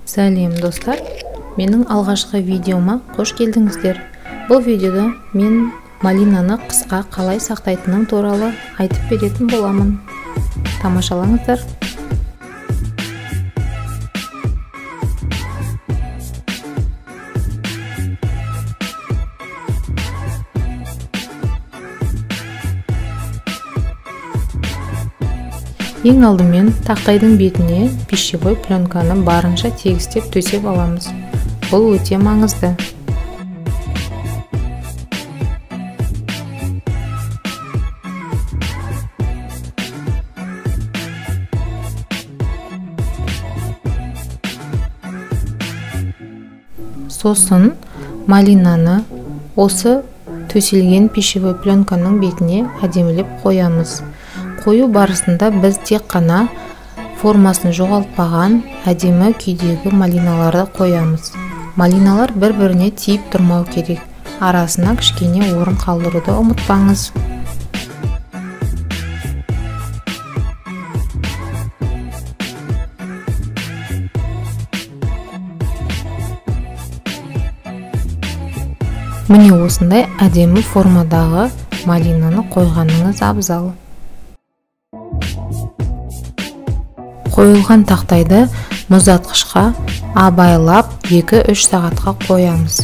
Сәлем достар, менің алғашқы видеома қош келдіңіздер. Бұл видеода мен малинаны қысқа қалай сақтайтыным туралы айтып беретін боламын. Тамашалаңыздар. Ең алдымен тақтайдың бетіне пищевой пленканы барынша тегістеп төсеп аламыз. Бұл өте маңызды. Сосын малинаны осы төселген пищевой пленканың бетіне әдемілеп қоямыз. Қою барысында біз тек қана формасын жоғалтпаған әдемі күйдегі малиналарды қоямыз. Малиналар бір-біріне тиіп тұрмау керек. Арасына кішкене орын қалдыруды ұмытпаңыз. Міне осындай әдемі формадағы малинаны қойғаныңыз абзал. Қойылған тақтайды мұздатқышқа абайлап 2-3 сағатқа қоямыз.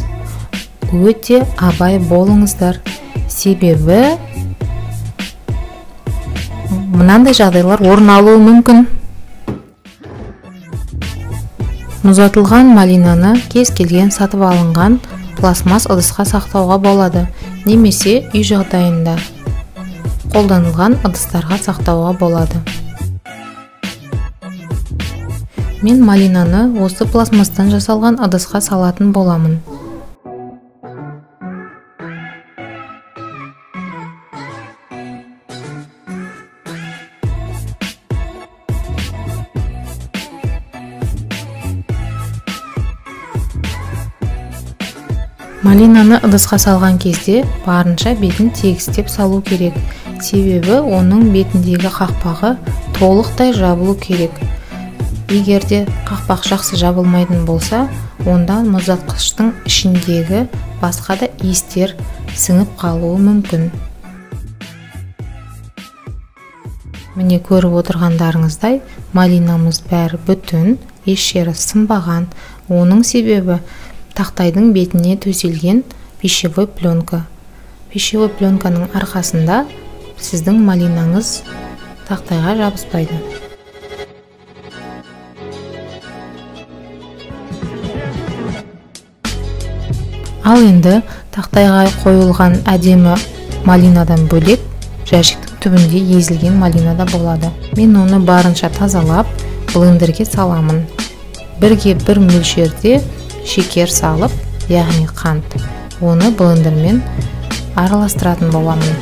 Өте абай болыңыздар. Себебі мынандай жағдайлар орын алуы мүмкін. Мұздатылған малинаны кез келген сатып алынған пластмас ыдысқа сақтауға болады, немесе үй жағдайында қолданылған ыдыстарға сақтауға болады. Мен малинаны осы пластмастан жасалған ыдысқа салатын боламын. Малинаны ыдысқа салған кезде барынша бетін тегістеп салу керек. Себебі оның бетіндегі қақпағы толықтай жабылу керек. Егерде қақпақ жақсы жабылмайтын болса, онда мұздатқыштың ішіндегі басқа да иістер сіңіп қалуы мүмкін. Міне көріп отырғандарыңыздай, малинамыз бәрі бүтін, еш жері сынбаған. Оның себебі тақтайдың бетіне төселген пищевой пленка. Пищевой пленканың арқасында сіздің малинаңыз тақтайға жабыспайды. Ал енді тақтайға қойылған әдемі малинадан бөлек жәшіктің түбінде езілген малинада болады. Мен оны барынша тазалап, блендерге саламын. 1-1 мөлшерде шекер салып, яғни қант. Оны блендермен араластыратын боламын.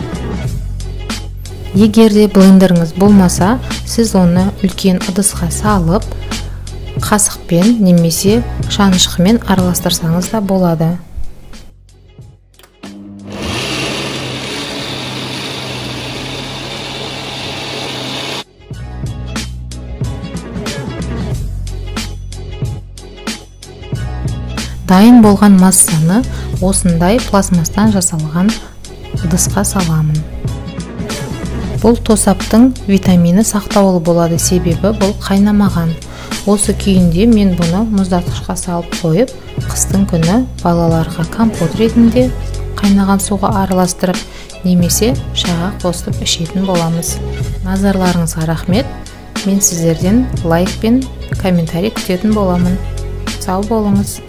Егерде блендеріңіз болмаса, сіз оны үлкен ыдысқа салып, қасықпен немесе шанышқымен араластырсаңыз да болады. Дайын болған массаны осындай пластмастан жасалған ыдысқа саламын. Бұл тосаптың витамині сақтаулы болады, себебі бұл қайнамаған. Осы күйінде мен бұны мұздатқышқа салып қойып, қыстың күні балаларға компот ретінде қайнаған суға араластырып, немесе шайға қосып ішетін боламыз. Назарларыңызға рахмет. Мен сіздерден лайк пен комментарий күтетін боламын. Сау болыңыз.